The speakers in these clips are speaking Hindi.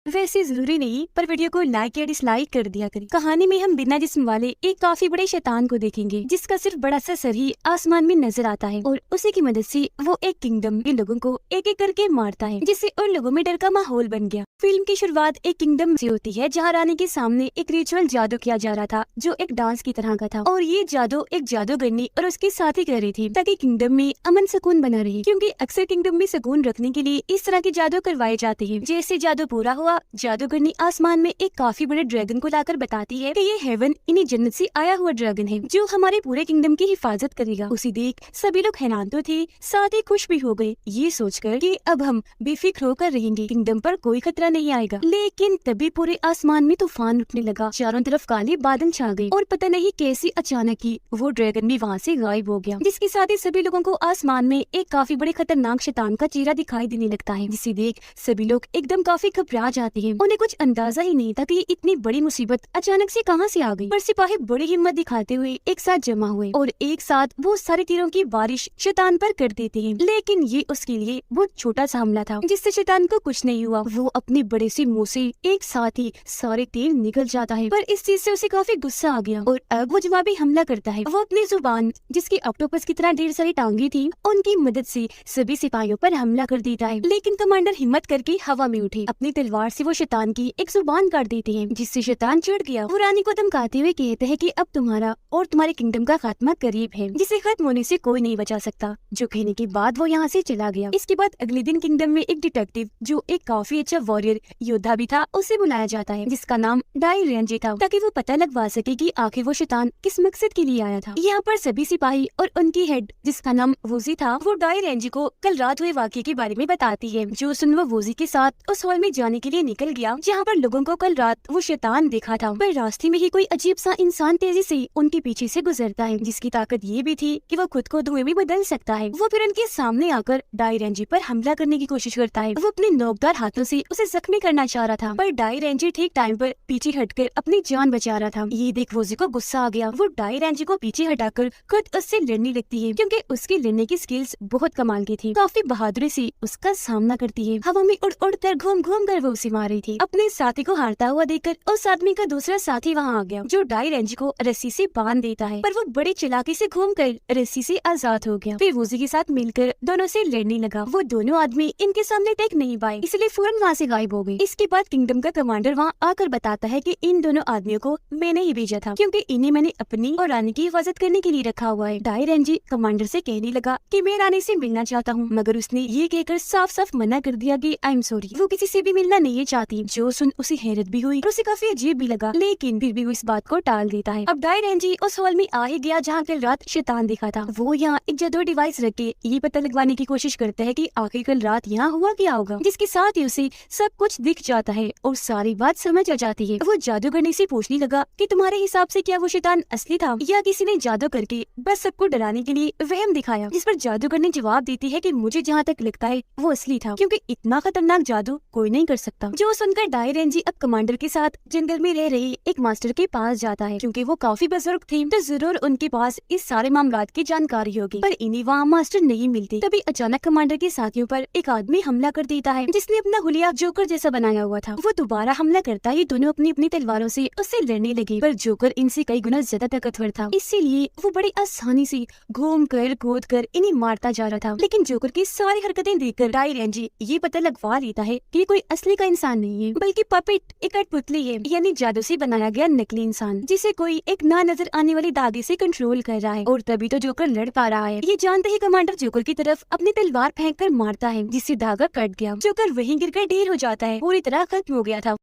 वैसे जरूरी नहीं, पर वीडियो को लाइक या डिसलाइक कर दिया करें। कहानी में हम बिना जिस्म वाले एक काफी बड़े शैतान को देखेंगे, जिसका सिर्फ बड़ा सा सर ही आसमान में नजर आता है और उसी की मदद से वो एक किंगडम के लोगों को एक एक करके मारता है, जिससे उन लोगों में डर का माहौल बन गया। फिल्म की शुरुआत एक किंगडम से होती है, जहाँ रानी के सामने एक रिचुअल जादू किया जा रहा था, जो एक डांस की तरह का था। और ये जादू एक जादूगरनी और उसके साथी कर रही थी, ताकि किंगडम में अमन सुकून बना रहे, क्योंकि अक्सर किंगडम में सुकून रखने के लिए इस तरह के जादू करवाए जाते हैं। जैसे जादू पूरा हुआ, जादूगरनी आसमान में एक काफी बड़े ड्रैगन को लाकर बताती है कि ये हेवन इन्हीं जन्नत से आया हुआ ड्रैगन है, जो हमारे पूरे किंगडम की हिफाजत करेगा। उसे देख सभी लोग हैरान तो थे, साथ ही खुश भी हो गए, ये सोचकर कि अब हम बेफिक्र होकर रहेंगे, किंगडम पर कोई खतरा नहीं आएगा। लेकिन तभी पूरे आसमान में तूफान उठने लगा, चारों तरफ काले बादल छा गए और पता नहीं कैसी अचानक ही वो ड्रैगन भी वहाँ से गायब हो गया, जिसके साथ ही सभी लोगों को आसमान में एक काफी बड़े खतरनाक शैतान का चेहरा दिखाई देने लगता है, जिसे देख सभी लोग एकदम काफी घबरा जाते हैं। उन्हें कुछ अंदाजा ही नहीं था कि ये इतनी बड़ी मुसीबत अचानक से कहां से आ गई। पर सिपाही बड़ी हिम्मत दिखाते हुए एक साथ जमा हुए और एक साथ बहुत सारे तीरों की बारिश शैतान पर कर देते हैं। लेकिन ये उसके लिए बहुत छोटा सा हमला था, जिससे शैतान को कुछ नहीं हुआ। वो अपने बड़े से मुंह से एक साथ ही सारे तीर निकल जाता है, पर इस चीज से उसे काफी गुस्सा आ गया और अब वो जवाबी हमला करता है। वो अपनी जुबान, जिसकी ऑक्टोपस की तरह ढेर सारी टांगे थी, उनकी मदद से सभी सिपाहियों पर हमला कर देता है। लेकिन कमांडर हिम्मत करके हवा में उठे, अपनी तलवार से वो शैतान की एक जुबान काट देते हैं, जिससे शैतान चिढ़ गया। वो रानी को धमकाते हुए कहते हैं कि अब तुम्हारा और तुम्हारे किंगडम का खात्मा करीब है, जिसे खत्म होने से कोई नहीं बचा सकता। जो कहने के बाद वो यहाँ से चला गया। इसके बाद अगले दिन किंगडम में एक डिटेक्टिव, जो एक काफी अच्छा वॉरियर योद्धा भी था, उसे बुलाया जाता है, जिसका नाम डाई रेंजी था, ताकि वो पता लगवा सके कि आखिर वो शैतान किस मकसद के लिए आया था। यहाँ पर सभी सिपाही और उनकी हेड, जिसका नाम वोजी था, वो डाई रेंजी को कल रात हुए वाक़ये के बारे में बताती है। जो सुन वो वोजी के साथ उस हॉल में जाने के लिए निकल गया, जहाँ पर लोगों को कल रात वो शैतान देखा था। पर रास्ते में ही कोई अजीब सा इंसान तेजी से उनके पीछे से गुजरता है, जिसकी ताकत ये भी थी कि वो खुद को धुएं में बदल सकता है। वो फिर उनके सामने आकर डाई रेंजी पर हमला करने की कोशिश करता है। वो अपने नोकदार हाथों से उसे जख्मी करना चाह रहा था, पर डाई रेंजी ठीक टाइम पर पीछे हटकर अपनी जान बचा रहा था। ये देख वोजी को गुस्सा आ गया। वो डाई रेंजी को पीछे हटाकर खुद उससे लड़ने लगती है, क्योंकि उसकी लड़ने की स्किल्स बहुत कमाल की थी। काफी बहादुरी से उसका सामना करती है। हवा में उड़ उड़ कर घूम घूम कर वो उसे मार रही थी। अपने साथी को हारता हुआ देखकर उस आदमी का दूसरा साथी वहाँ आ गया, जो डाई रेंजी को रस्सी से बांध देता है, पर वो बड़ी चालाकी से घूमकर रस्सी से आजाद हो गया। फिर वोजी के साथ मिलकर दोनों से लड़ने लगा। वो दोनों आदमी इनके सामने टेक नहीं पाए, इसलिए फौरन वहाँ से गायब हो गए। इसके बाद किंगडम का कमांडर वहाँ आकर बताता है कि इन दोनों आदमियों को मैंने ही भेजा था, क्योंकि इन्हें मैंने अपनी और रानी की हिफाजत करने के लिए रखा हुआ है। डाई रेंजी कमांडर से कहने लगा कि मैं रानी से मिलना चाहता हूँ, मगर उसने ये कहकर साफ साफ मना कर दिया कि आई एम सॉरी, वो किसी से भी मिलना नहीं चाहती। जो सुन उसे हैरत भी हुई और उसे काफी अजीब भी लगा, लेकिन फिर भी वो इस बात को टाल देता है। अब डाई रेंजी उस हॉल में आ ही गया जहाँ कल रात शैतान दिखा था। वो यहाँ एक जादू डिवाइस रख के ये पता लगवाने की कोशिश करता है कि आखिर कल रात यहाँ हुआ क्या होगा, जिसके साथ ही उसे सब कुछ दिख जाता है और सारी बात समझ आ जाती है। वो जादूगरनी से पूछने लगा कि तुम्हारे हिसाब से क्या वो शैतान असली था या किसी ने जादू करके बस सबको डराने के लिए वहम दिखाया, जिस पर जादूगरनी जवाब देती है कि मुझे जहाँ तक लगता है वो असली था, क्योंकि इतना खतरनाक जादू कोई नहीं कर सकता। जो सुनकर डाई रेंजी अब कमांडर के साथ जंगल में रह रही एक मास्टर के पास जाता है, क्योंकि वो काफी बुजुर्ग थे, तो जरूर उनके पास इस सारे मामलात की जानकारी होगी। पर इन्हें वहाँ मास्टर नहीं मिलती। तभी अचानक कमांडर के साथियों पर एक आदमी हमला कर देता है, जिसने अपना हुलिया जोकर जैसा बनाया हुआ था। वो दोबारा हमला करता ही दोनों अपनी अपनी तलवारों से उससे लड़ने लगे, पर जोकर इनसे कई गुना ज्यादा ताकतवर था, इसीलिए वो बड़ी आसानी से घूम कर कूद कर इन्हें मारता जा रहा था। लेकिन जोकर की सारी हरकतें देखकर डाई रेंजी ये पता लगवा लेता है कि ये कोई असली का इंसान नहीं है, बल्कि पपेट, एक कठपुतली है, यानी जादू से बनाया गया नकली इंसान, जिसे कोई एक ना नजर आने वाली दादी से कंट्रोल कर रहा है। और तभी तो जोकर लड़ पा रहा है। ये जानते ही कमांडर जोकर की तरफ अपनी तलवार फेंक कर मारता है, जिससे धागा कट गया। जोकर वहीं गिरकर ढेर हो जाता है, पूरी तरह खत्म हो गया था।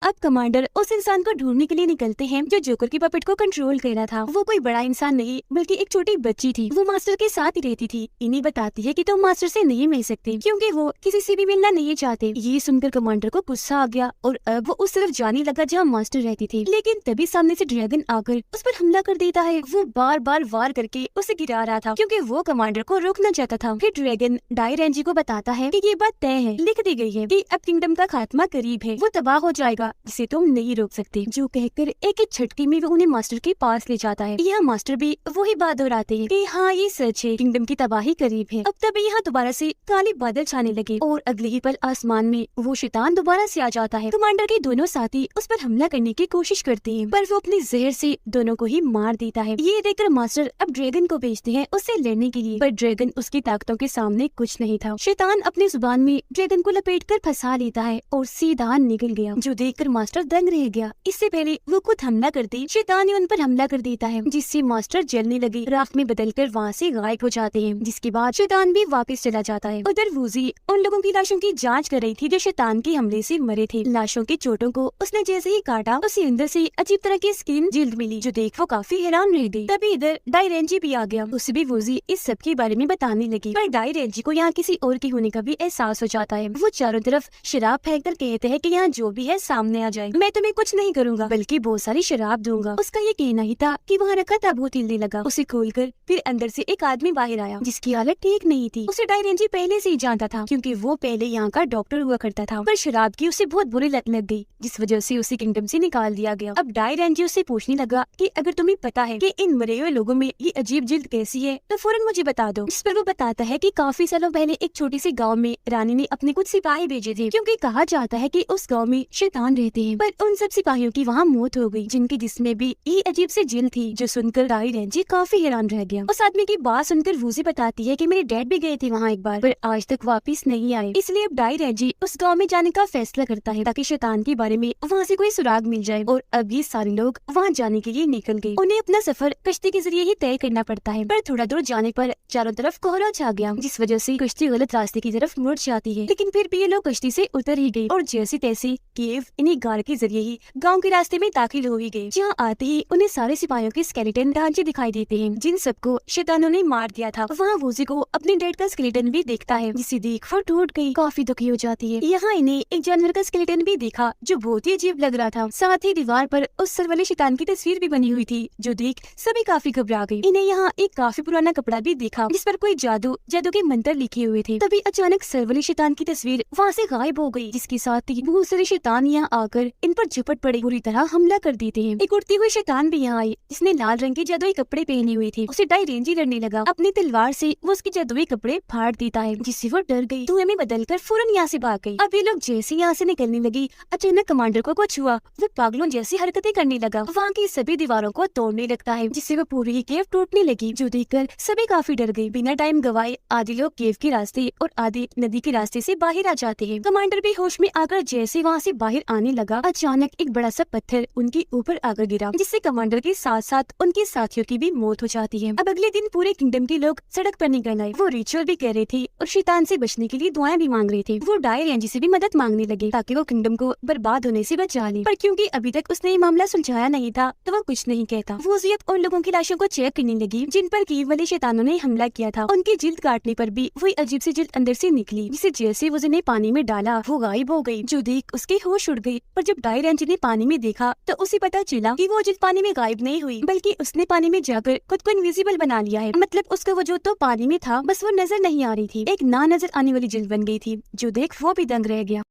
अब कमांडर उस इंसान को ढूंढने के लिए निकलते हैं जो जोकर की पपेट को कंट्रोल कर रहा था। वो कोई बड़ा इंसान नहीं बल्कि एक छोटी बच्ची थी। वो मास्टर के साथ ही रहती थी। इन्हें बताती है कि तुम मास्टर से नहीं मिल सकते, क्योंकि वो किसी से भी मिलना नहीं चाहते। ये सुनकर कमांडर को गुस्सा आ गया और अब वो उस तरफ जाने लगा जहाँ मास्टर रहती थी। लेकिन तभी सामने से ड्रैगन आकर उस पर हमला कर देता है। वो बार बार वार करके उसे गिरा रहा था, क्योंकि वो कमांडर को रोकना चाहता था। फिर ड्रैगन डाई रेंजी को बताता है कि ये बात तय है, लिख दी गई है कि अब किंगडम का खात्मा करीब है, वो तबाह हो जाएगा होगा जिसे तुम नहीं रोक सकते। जो कहकर एक झटके में वो उन्हें मास्टर के पास ले जाता है। यह मास्टर भी वही बात दोहराते हैं कि हाँ ये सच है, किंगडम की तबाही करीब है। अब तभी यहाँ दोबारा से काले बादल छाने लगे और अगले ही पल आसमान में वो शैतान दोबारा से आ जाता है। कमांडर के दोनों साथी उस पर हमला करने की कोशिश करते हैं, पर वो अपनी जहर से दोनों को ही मार देता है। ये देखकर मास्टर अब ड्रैगन को भेजते हैं उससे लड़ने के लिए, पर ड्रैगन उसकी ताकतों के सामने कुछ नहीं था। शैतान अपनी जुबान में ड्रैगन को लपेट कर फंसा लेता है और सीधा निकल गया, जो देखकर मास्टर दंग रह गया। इससे पहले वो खुद हमला करते शैतान ही उन पर हमला कर देता है, जिससे मास्टर जलने लगे राख में बदलकर वहाँ से गायब हो जाते हैं। जिसके बाद शैतान भी वापस चला जाता है। उधर वूजी उन लोगों की लाशों की जांच कर रही थी जो शैतान के हमले से मरे थे। लाशों की चोटों को उसने जैसे ही काटा उसे अंदर से अजीब तरह की स्किन जिल्द मिली, जो देख वो काफी हैरान रह गई। तभी इधर डायरेंजी भी आ गया। उसे भी वूजी इस सब के बारे में बताने लगी, पर डायरेंजी को यहाँ किसी और के होने का भी एहसास हो जाता है। वो चारों तरफ शराब फेंक कर कहते हैं कि यहाँ जो भी है सामने आ जाए, मैं तुम्हें कुछ नहीं करूँगा बल्कि बहुत सारी शराब दूंगा। उसका ये कहना ही था कि वहाँ रखा ताबूत हिलने लगा। उसे खोलकर फिर अंदर से एक आदमी बाहर आया जिसकी हालत ठीक नहीं थी। उसे डायरेंजी पहले से ही जानता था क्योंकि वो पहले यहाँ का डॉक्टर हुआ करता था, पर शराब की उसे बहुत बुरी लत लग गई, जिस वजह से उसे किंगडम से निकाल दिया गया। अब डायरेंजी उससे पूछने लगा कि अगर तुम्हें पता है कि इन मरे हुए लोगों में ये अजीब जिल्द कैसी है तो फौरन मुझे बता दो। जिस पर वो बताता है कि काफी सालों पहले एक छोटी सी गाँव में रानी ने अपने कुछ सिपाही भेजे थे, क्योंकि कहा जाता है कि उस गाँव में शैतान रहते हैं। पर उन सब सिपाहियों की वहाँ मौत हो गई, जिनके जिस्म भी ये अजीब सी जिल्द थी, जो सुनकर डायरेंजी काफी हैरान रह गया। उस आदमी की बात सुनकर वूजी बताती है कि मेरे डैड भी गए थे वहाँ एक बार, पर आज तक वापस नहीं आए। इसलिए अब डायरेंजी उस गांव में जाने का फैसला करता है ताकि शैतान के बारे में वहाँ से कोई सुराग मिल जाए। और अब ये सारे लोग वहाँ जाने के लिए निकल गए। उन्हें अपना सफर कश्ती के जरिए ही तय करना पड़ता है, पर थोड़ा दूर जाने पर चारों तरफ कोहरा छा गया, जिस वजह से कश्ती गलत रास्ते की तरफ मुड़ जाती है। लेकिन फिर भी ये लोग कश्ती से उतर ही गए और जैसे तैसे केव इन्हीं गार के जरिए ही गाँव के रास्ते में दाखिल हो ही गए। जहाँ आते ही उन्हें सारे सिपाहियों के स्केलेटन ढांचे दिखाई देते हैं, जिन सबको शैतानों ने मार दिया था। वहाँ वूजी को अपने डैड का स्केलेटन भी देखता है, जिसे देख वो टूट गई, काफी दुखी हो जाती है। यहाँ इन्हें एक जानवर का स्केलेटन भी देखा जो बहुत ही अजीब लग रहा था। साथ ही दीवार पर उस सर वाले शैतान की तस्वीर भी बनी हुई थी, जो देख सभी काफी घबरा गई। इन्हें यहाँ एक काफी पुराना कपड़ा भी देखा जिस पर कोई जादू के मंत्र लिखे हुए थे। तभी अचानक सर वाले शैतान की तस्वीर वहाँ से गायब हो गई, जिसके साथ ही बहुत सारे शैतान यहाँ आकर इन पर झपट पड़े, बुरी तरह हमला कर देते हैं। एक उड़ती हुई शैतान भी यहाँ आई जिसने लाल रंग के जादुई कपड़े पहने हुए थे। उसे डायरेंजी लड़ने लगा। अपनी तलवार से वो उसके जादुई कपड़े फाड़ देता है, जिससे वो डर गई, धुएं में बदलकर फौरन यहाँ से भाग गई। अब ये लोग जैसे यहाँ से निकलने लगी, अचानक कमांडर को कुछ हुआ। वो पागलों जैसी हरकतें करने लगा, वहाँ की सभी दीवारों को तोड़ने लगता है, जिससे वो पूरी ही केव टूटने लगी, जो देखकर सभी काफी डर गए। बिना टाइम गवाए आधे लोग केव के रास्ते और आधे नदी के रास्ते से बाहर आ जाते हैं। कमांडर भी होश में आकर जैसे वहाँ से बाहर आने लगा, अचानक एक बड़ा सा पत्थर उनके ऊपर आकर गिरा, जिससे कमांडर के साथ साथ उनके साथियों की भी मौत हो जाती है। अब अगले दिन पूरे किंगडम के लोग सड़क पर निकल आए। वो रिचुअल भी कर रहे थे और शैतान से बचने के लिए दुआएं भी मांग रहे थे। वो डायरेंजी से भी मदद मांगने लगे ताकि वो किंगडम को बर्बाद होने से बचा ले, पर क्योंकि अभी तक उसने ये मामला सुलझाया नहीं था तो वो कुछ नहीं कहता। वो अब उन लोगों की लाशों को चेक करने लगी जिन पर कीव वाले शैतानों ने हमला किया था। उनकी जिल्द काटने पर भी वही अजीब सी जिल्द अंदर से निकली, जिसे जैसे वो ने पानी में डाला वो गायब हो गई, जो देख उसके होश उड़ गई। पर जब डायरेंजी ने पानी में देखा तो उसे पता चला कि वो जिल्द पानी में गायब नहीं हुई, बल्कि उसने पानी में जाकर खुद को इनविजिबल बना लिया है। मतलब उसका वजूद तो पानी में था, बस वो नजर नहीं आ रही थी। एक ना नजर आने वाली जिल्द बन गई थी, जो देख वो भी दंग रह गया।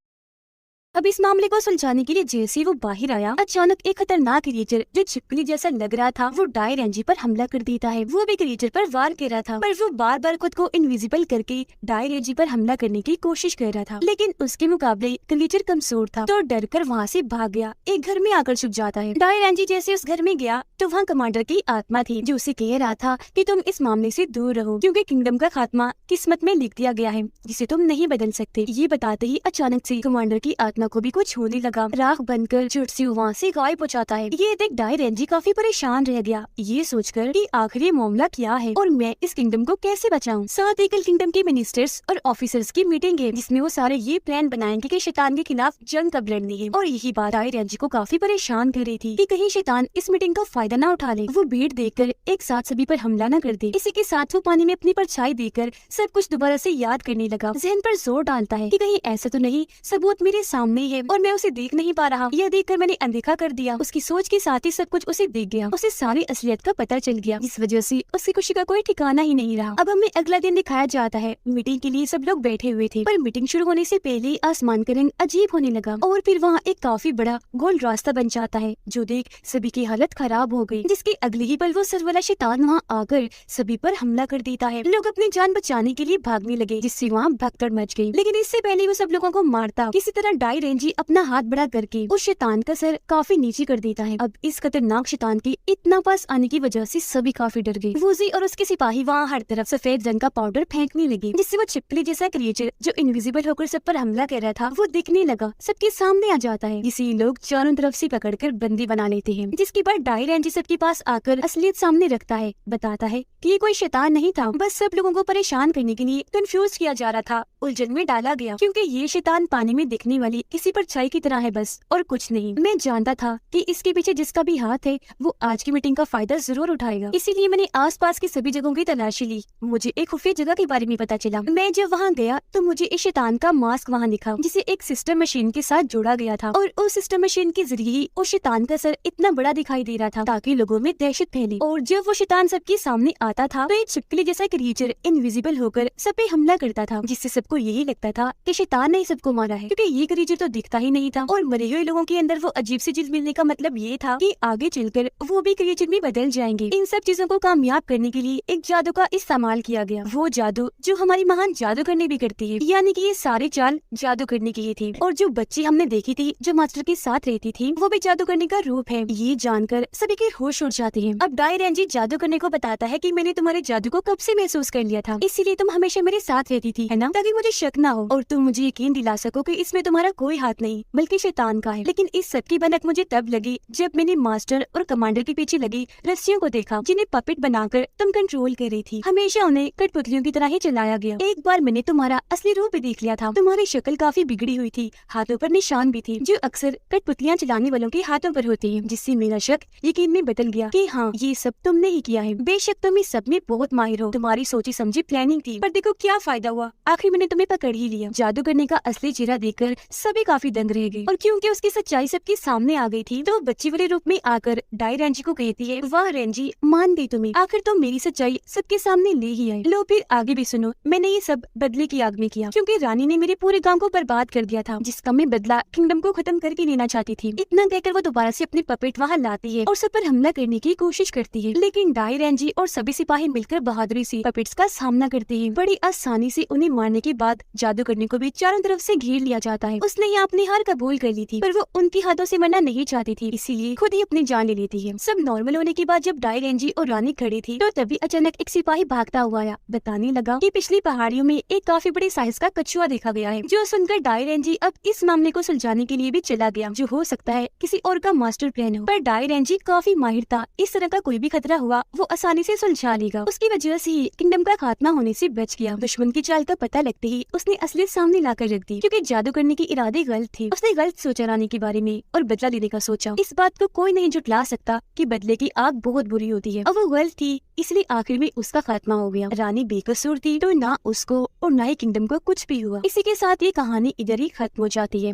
अब इस मामले को सुलझाने के लिए जैसे वो बाहर आया, अचानक एक खतरनाक क्रिएचर जो छिपकली जैसा लग रहा था वो डायरेंजी पर हमला कर देता है। वो भी क्रिएचर पर वार कर रहा था, पर वो बार बार खुद को इनविजिबल करके डायरेंजी पर हमला करने की कोशिश कर रहा था, लेकिन उसके मुकाबले क्रिएचर कमजोर था तो डर कर वहाँ से भाग गया। एक घर में आकर छुप जाता है। डायरेंजी जैसे उस घर में गया तो वहाँ कमांडर की आत्मा थी, जो उसे कह रहा था कि तुम इस मामले से दूर रहो, क्योंकि किंगडम का खात्मा किस्मत में लिख दिया गया है, जिसे तुम नहीं बदल सकते। ये बताते ही अचानक से कमांडर की आत्मा को भी कुछ होने लगा, राख बनकर चुटसियो वहाँ से गायब हो जाता है। ये देख डायरेंजी काफी परेशान रह गया, ये सोचकर कि आखिर ये मामला क्या है और मैं इस किंगडम को कैसे बचाऊं। साथ ही कल किंगडम के मिनिस्टर्स और ऑफिसर्स की मीटिंग है, जिसमें वो सारे ये प्लान बनाएंगे कि शैतान के खिलाफ जंग कब लड़नी है। और यही बात डायरेंजी को काफी परेशान कर रही थी कि कहीं शैतान इस मीटिंग का फायदा न उठा ले, वो भीड़ देखकर एक साथ सभी पर हमला न कर दे। इसी के साथ वो पानी में अपनी परछाई देकर सब कुछ दोबारा से याद करने लगा। जहन पर जोर डालता है कि कहीं ऐसा तो नहीं सबूत मेरे सामने सामने ही है और मैं उसे देख नहीं पा रहा। यह देखकर मैंने अनदेखा कर दिया। उसकी सोच के साथ ही सब कुछ उसे दिख गया। उसे सारी असलियत का पता चल गया, जिस वजह से उसकी खुशी का कोई ठिकाना ही नहीं रहा। अब हमें अगला दिन दिखाया जाता है। मीटिंग के लिए सब लोग बैठे हुए थे, पर मीटिंग शुरू होने से पहले आसमान का रंग अजीब होने लगा और फिर वहाँ एक काफी बड़ा गोल रास्ता बन जाता है, जो देख सभी की हालत खराब हो गई। जिसके अगले ही पल वो सर वाला शैतान वहाँ आकर सभी पर हमला कर देता है। लोग अपनी जान बचाने के लिए भागने लगे, जिससे वहाँ भगदड़ मच गई। लेकिन इससे पहले वो सब लोगों को मारता किसी तरह डाई रेंजी अपना हाथ बड़ा करके उस शैतान का सर काफी नीचे कर देता है। अब इस खतरनाक शैतान के इतना पास आने की वजह से सभी काफी डर गए। वूजी और उसके सिपाही वहाँ हर तरफ सफेद रंग का पाउडर फेंकने लगे, जिससे वो छिपकली जैसा क्रिएचर जो इनविजिबल होकर सब पर हमला कर रहा था वो दिखने लगा, सबके सामने आ जाता है, जिसे लोग चारों तरफ से पकड़कर बंदी बना लेते हैं। जिसके बाद डाई रेंजी सबके पास आकर असलियत सामने रखता है, बताता है कि ये कोई शैतान नहीं था, बस सब लोगों को परेशान करने के लिए कंफ्यूज किया जा रहा था, उलझन में डाला गया, क्योंकि ये शैतान पानी में दिखने वाली किसी परछाई की तरह है बस, और कुछ नहीं। मैं जानता था कि इसके पीछे जिसका भी हाथ है वो आज की मीटिंग का फायदा जरूर उठाएगा, इसीलिए मैंने आसपास की सभी जगहों की तलाशी ली। मुझे एक खुफिया जगह के बारे में पता चला। मैं जब वहाँ गया तो मुझे इस शैतान का मास्क वहाँ दिखा, जिसे एक सिस्टम मशीन के साथ जोड़ा गया था, और उस सिस्टम मशीन के जरिए ही उस शैतान का सर इतना बड़ा दिखाई दे रहा था ताकि लोगों में दहशत फैले। और जब वो शैतान सबके सामने आता था तो एक छिपकली जैसा क्रिएचर इनविजिबल होकर सब पे हमला करता था, जिससे सबको यही लगता था कि शैतान ने ही सबको मारा है, क्योंकि ये क्रिएचर तो दिखता ही नहीं था। और मरे हुए लोगों के अंदर वो अजीब सी चीज मिलने का मतलब ये था कि आगे चलकर वो भी क्रिएचर में बदल जाएंगे। इन सब चीजों को कामयाब करने के लिए एक जादू का इस्तेमाल किया गया, वो जादू जो हमारी महान जादूगरनी भी करती है, यानी कि ये सारे चाल जादू करने की ही थी। और जो बच्ची हमने देखी थी जो मास्टर के साथ रहती थी वो भी जादू करने का रूप है। ये जानकर सभी के होश उड़ जाते हैं। अब डाई रेंजी जादू करने को बताता है कि मैंने तुम्हारे जादू को कब से महसूस कर लिया था, इसीलिए तुम हमेशा मेरे साथ रहती थी, है ना, ताकि मुझे शक ना हो और तुम मुझे यकीन दिला सको कि इसमें तुम्हारा कोई हाथ नहीं बल्कि शैतान का है। लेकिन इस सब की भनक मुझे तब लगी जब मैंने मास्टर और कमांडर के पीछे लगी रस्सियों को देखा, जिन्हें पपेट बनाकर तुम कंट्रोल कर रही थी। हमेशा उन्हें कठपुतलियों की तरह ही चलाया गया। एक बार मैंने तुम्हारा असली रूप भी देख लिया था। तुम्हारी शक्ल काफी बिगड़ी हुई थी, हाथों पर निशान भी थे जो अक्सर कठपुतलियां चलाने वालों के हाथों पर होते हैं, जिससे मेरा शक यकीन में बदल गया कि हाँ ये सब तुमने ही किया है। बेशक तुम इस सब में बहुत माहिर हो, तुम्हारी सोची समझी प्लानिंग थी, पर देखो क्या फायदा हुआ, आखिर मैंने तुम्हें पकड़ ही लिया। जादू करने का असली चेहरा देखकर सभी काफी दंग रह गए, और क्योंकि उसकी सच्चाई सबके सामने आ गई थी तो बच्ची वाले रूप में आकर डाई रेंजी को कहती है, वाह रेंजी, मान गई तुम्हें, आखिर तुम मेरी सच्चाई सबके सामने ले ही आए। लो फिर आगे भी सुनो, मैंने ये सब बदले की आग में किया, क्योंकि रानी ने मेरे पूरे गांव को बर्बाद कर दिया था, जिसका मैं बदला किंगडम को खत्म करके लेना चाहती थी। इतना कहकर वो दोबारा से अपने पपेट वहाँ लाती है और सब पर हमला करने की कोशिश करती है, लेकिन डाई रेंजी और सभी सिपाही मिलकर बहादुरी से पपेट्स का सामना करते हैं। बड़ी आसानी से उन्हें मारने के बाद जादू करने को भी चारों तरफ से घेर लिया जाता है। उसने यहाँ अपनी हार कबूल कर ली थी, पर वो उनके हाथों से मरना नहीं चाहती थी, इसीलिए खुद ही अपनी जान ले लेती है। सब नॉर्मल होने के बाद जब डाई रेंजी और रानी खड़ी थी तो तभी अचानक एक सिपाही भागता हुआ आया, बताने लगा कि पिछली पहाड़ियों में एक काफी बड़े साइज का कछुआ देखा गया है। जो सुनकर डाई रेंजी अब इस मामले को सुलझाने के लिए भी चला गया, जो हो सकता है किसी और का मास्टर प्लान हो। पर डाई रेंजी काफी माहिर था, इस तरह का कोई भी खतरा हुआ वो आसानी से सुलझा लेगा। उसकी वजह से ही किंगडम का खात्मा होने से बच गया। दुश्मन की चाल का पता लगते ही उसने असलियत सामने लाकर रख दी, क्योंकि जादू करने के इरादे गलत थे। उसने गलत सोचा रानी के बारे में और बदला लेने का सोचा। इस बात को कोई नहीं जुटला सकता कि बदले की आग बहुत बुरी होती है, और वो गलत थी, इसलिए आखिर में उसका खात्मा हो गया। रानी बेकसूर थी, तो ना उसको और ना ही किंगडम को कुछ भी हुआ। इसी के साथ ये कहानी इधर ही खत्म हो जाती है।